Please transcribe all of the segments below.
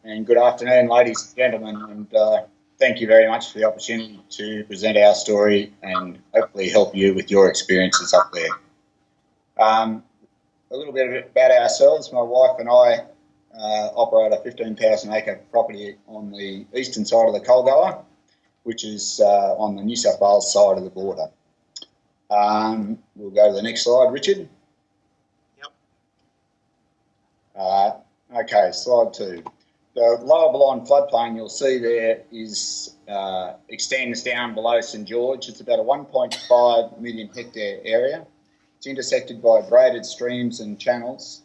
And good afternoon, ladies and gentlemen, and thank you very much for the opportunity to present our story and hopefully help you with your experiences up there. A little bit about ourselves. My wife and I operate a 15,000 acre property on the eastern side of the Colgoa, which is on the New South Wales side of the border. We'll go to the next slide, Richard. Yep. Okay, slide 2. The lower Balonne floodplain you'll see there extends down below St George. It's about a 1.5 million hectare area. It's intersected by braided streams and channels.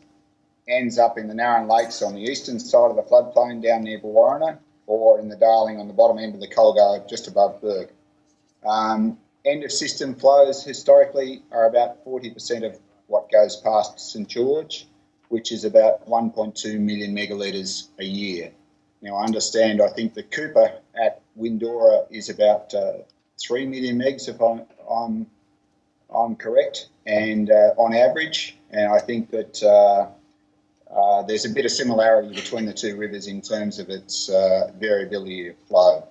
Ends up in the Narran Lakes on the eastern side of the floodplain down near Warriner, or in the Darling on the bottom end of the Colgoa just above Berg. End of system flows historically are about 40% of what goes past St George, which is about 1.2 million megalitres a year. Now, I understand, I think the Cooper at Windora is about 3 million megs, if I'm correct, and on average. And I think that there's a bit of similarity between the two rivers in terms of its variability of flow.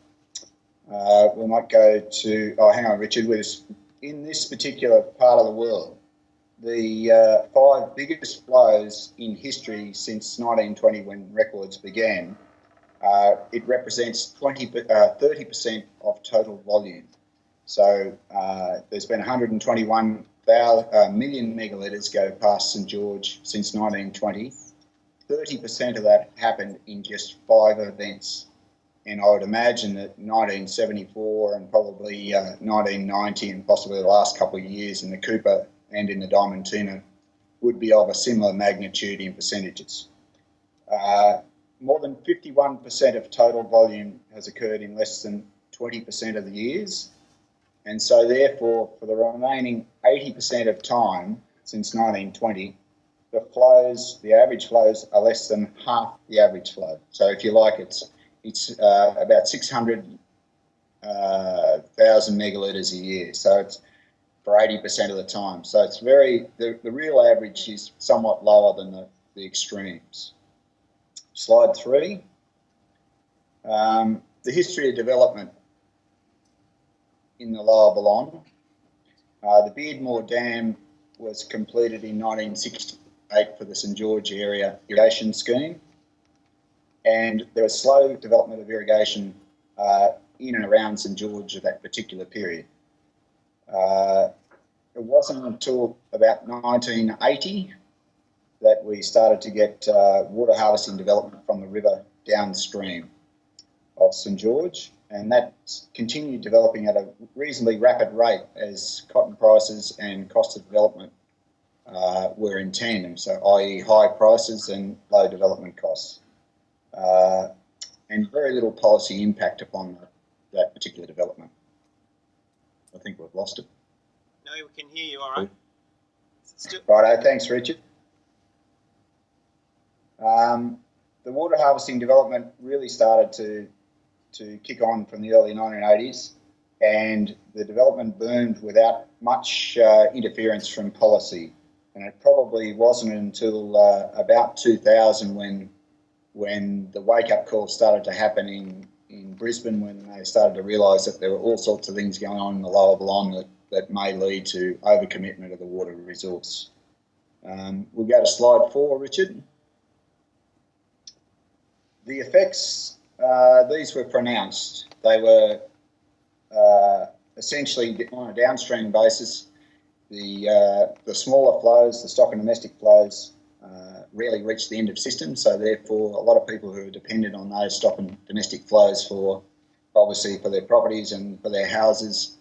We might go to, hang on, Richard, in this particular part of the world, the 5 biggest flows in history since 1920 when records began, it represents 30% of total volume. So there's been 121 million megalitres go past St George since 1920. 30% of that happened in just 5 events. And I would imagine that 1974 and probably 1990 and possibly the last couple of years in the Cooper and in the Diamantina would be of a similar magnitude in percentages. More than 51% of total volume has occurred in less than 20% of the years. And so therefore, for the remaining 80% of time since 1920, the average flows are less than half the average flow. So if you like, it's about 600,000 megalitres a year. So it's for 80% of the time. So it's the real average is somewhat lower than the extremes. Slide 3. The history of development in the lower Balonne. The Beardmore Dam was completed in 1968 for the St George area irrigation scheme. And there was slow development of irrigation in and around St George at that particular period. It wasn't until about 1980 that we started to get water harvesting development from the river downstream of St George, and that continued developing at a reasonably rapid rate as cotton prices and cost of development were in tandem, so i.e. high prices and low development costs. And very little policy impact upon that particular development. I think we've lost it. No, we can hear you all right. Righto, thanks, Richard. The water harvesting development really started to kick on from the early 1980s, and the development boomed without much interference from policy. And it probably wasn't until about 2000 when the wake-up call started to happen in Brisbane, when they started to realise that there were all sorts of things going on in the lower Balonne that may lead to overcommitment of the water resource. We'll go to slide 4, Richard. The effects, these were pronounced. They were essentially on a downstream basis. The smaller flows, the stock and domestic flows, rarely reach the end of system, so therefore a lot of people who are dependent on those stock and domestic flows obviously for their properties and for their houses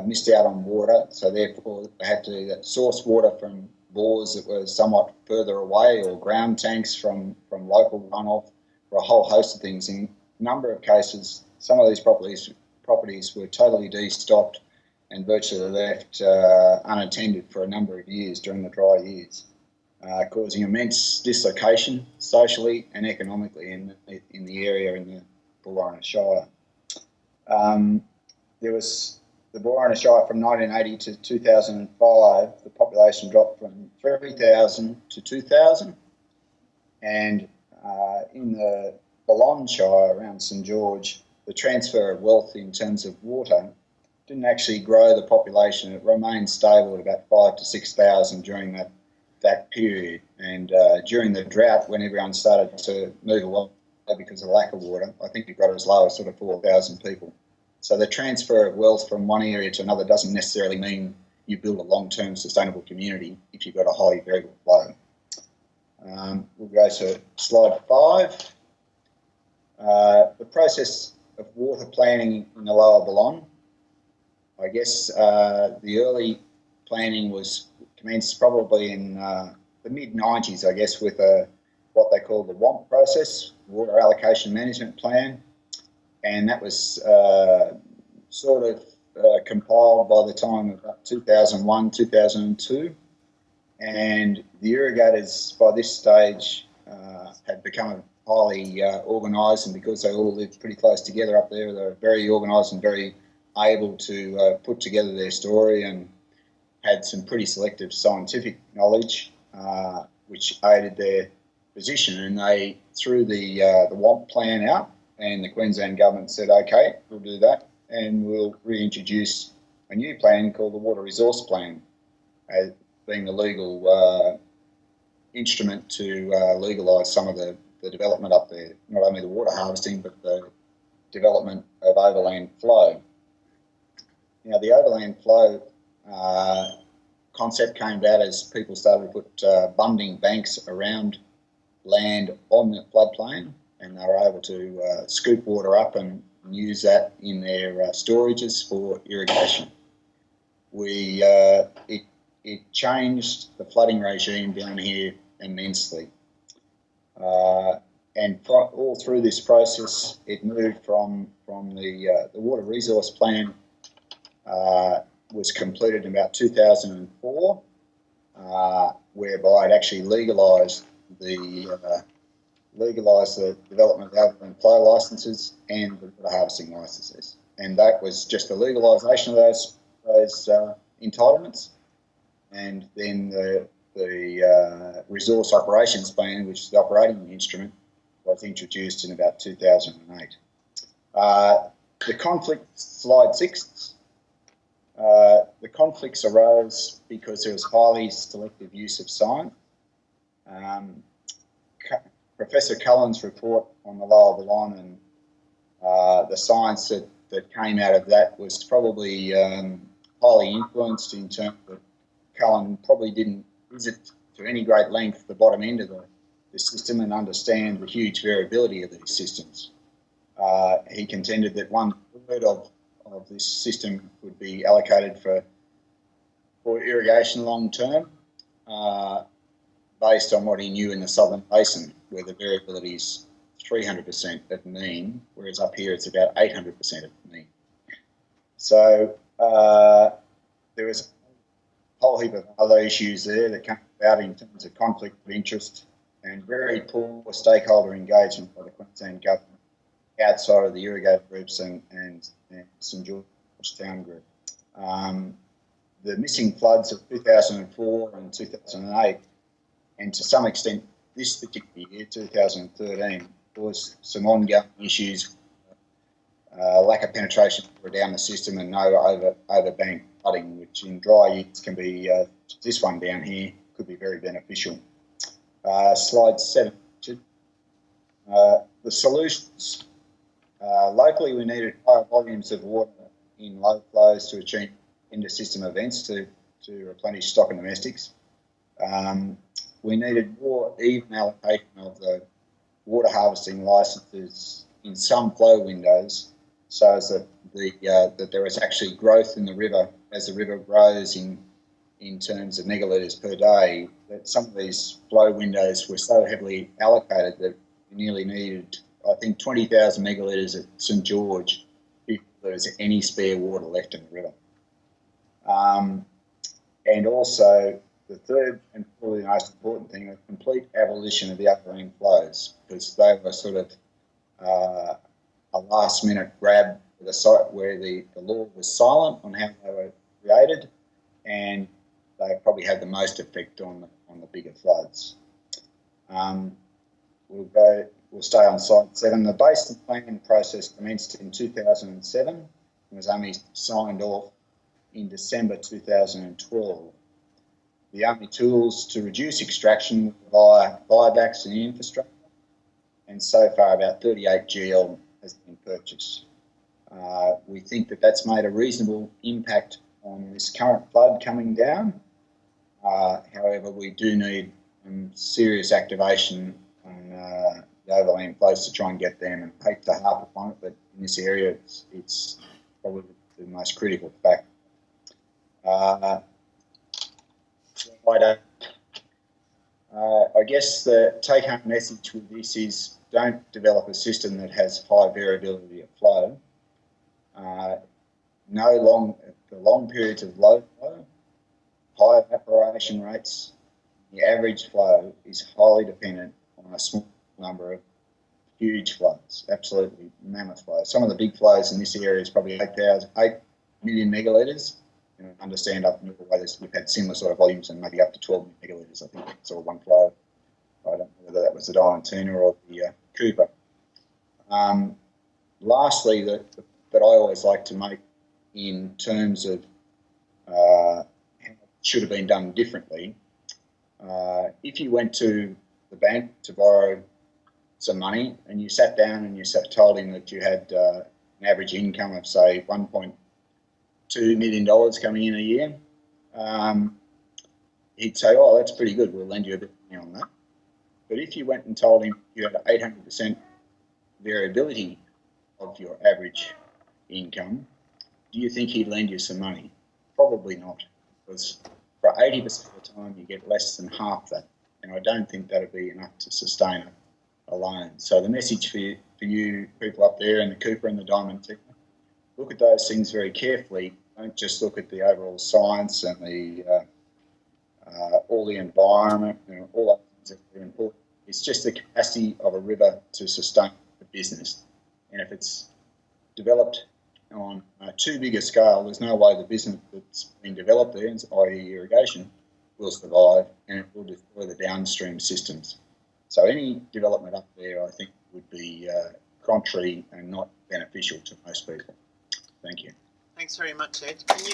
missed out on water, so therefore they had to source water from bores that were somewhat further away or ground tanks from local runoff for a whole host of things. In a number of cases, some of these properties were totally de-stocked and virtually left unattended for a number of years during the dry years, causing immense dislocation socially and economically in the area in the Balonne Shire. There was the Balonne Shire from 1980 to 2005, the population dropped from 3,000 to 2,000, and in the Balonne Shire around St George, the transfer of wealth in terms of water didn't actually grow the population. It remained stable at about 5,000 to 6,000 during that period. And during the drought, when everyone started to move away because of lack of water, I think it got as low as sort of 4,000 people. So the transfer of wealth from one area to another doesn't necessarily mean you build a long-term sustainable community if you've got a highly variable flow. We'll go to slide 5. The process of water planning in the Lower Balonne. I guess the early planning was commenced probably in the mid-90s, I guess, with what they call the WAMP process, Water Allocation Management Plan, and that was sort of compiled by the time of about 2001, 2002, and the irrigators by this stage had become highly organised, and because they all lived pretty close together up there, they were very organised and very able to put together their story and had some pretty selective scientific knowledge, which aided their position. And they threw the WAMP plan out, and the Queensland government said, okay, we'll do that, and we'll reintroduce a new plan called the Water Resource Plan, as being the legal instrument to legalise some of the development up there, not only the water harvesting, but the development of overland flow. Now, the overland flow concept came about as people started to put bunding banks around land on the floodplain, and they were able to scoop water up and use that in their storages for irrigation. It changed the flooding regime down here immensely. And all through this process, it moved from the Water Resource Plan was completed in about 2004, whereby it actually legalised the development of overland flow licences and the water harvesting licences, and that was just the legalisation of those entitlements, and then the Resource Operations Plan, which is the operating instrument, was introduced in about 2008. The conflict, slide 6. The conflicts arose because there was highly selective use of science. Professor Cullen's report on the Lower Balonne and the science that came out of that was probably highly influenced, in terms of Cullen probably didn't visit to any great length the bottom end of the system and understand the huge variability of these systems. He contended that 1/3 of this system would be allocated for irrigation long term, based on what he knew in the Southern Basin, where the variability is 300% at mean, whereas up here it's about 800% at mean. So there was a whole heap of other issues there that came about in terms of conflict of interest and very poor stakeholder engagement by the Queensland government outside of the irrigator groups and St George Town Group. The missing floods of 2004 and 2008, and to some extent this particular year, 2013, caused some ongoing issues, lack of penetration down the system and no overbank flooding, which in dry years can be, this one down here, could be very beneficial. Slide 7. The solutions. Locally, we needed higher volumes of water in low flows to achieve inter-system events to replenish stock and domestics. We needed more even allocation of the water harvesting licences in some flow windows, so as that there is actually growth in the river as the river grows in terms of megalitres per day, that some of these flow windows were so heavily allocated that we nearly needed, I think, 20,000 megalitres at St George if there was any spare water left in the river. And also, the third and probably the most important thing, a complete abolition of the upland flows, because they were sort of a last-minute grab for the site where the law was silent on how they were created, and they probably had the most effect on the bigger floods. We'll go we'll stay on slide 7. The basin planning process commenced in 2007 and was only signed off in December 2012. The only tools to reduce extraction via buybacks and infrastructure, and so far about 38 GL has been purchased. We think that that's made a reasonable impact on this current flood coming down. However, we do need serious activation on the overland flows to try and get them, and hate to harp upon it, but in this area it's probably the most critical factor. I guess the take-home message with this is don't develop a system that has high variability of flow. The long periods of low flow, high evaporation rates, the average flow is highly dependent on a small number of huge flows, absolutely mammoth flows. Some of the big flows in this area is probably 8 million megalitres. Understand up in Norway we've had similar sort of volumes and maybe up to 12 megalitres, I think, sort of one flow. I don't know whether that was the Diamantina or the Cooper. Lastly, that I always like to make in terms of how it should have been done differently. If you went to the bank to borrow some money and you sat down and you told him that you had an average income of, say, $1.2 million coming in a year, he'd say, oh, that's pretty good, we'll lend you a bit of money on that. But if you went and told him you had 800% variability of your average income, do you think he'd lend you some money? Probably not, because for 80% of the time you get less than half that, and I don't think that'd be enough to sustain a loan. So the message for you people up there in the Cooper and the Diamantina, look at those things very carefully. Don't just look at the overall science and the all the environment, all those things that are very important. It's just the capacity of a river to sustain the business. And if it's developed on too big a scale, there's no way the business that's been developed there, i.e. irrigation, will survive, and it will destroy the downstream systems. So any development up there, I think, would be contrary and not beneficial to most people. Thank you. Thanks very much, Ed. Can you...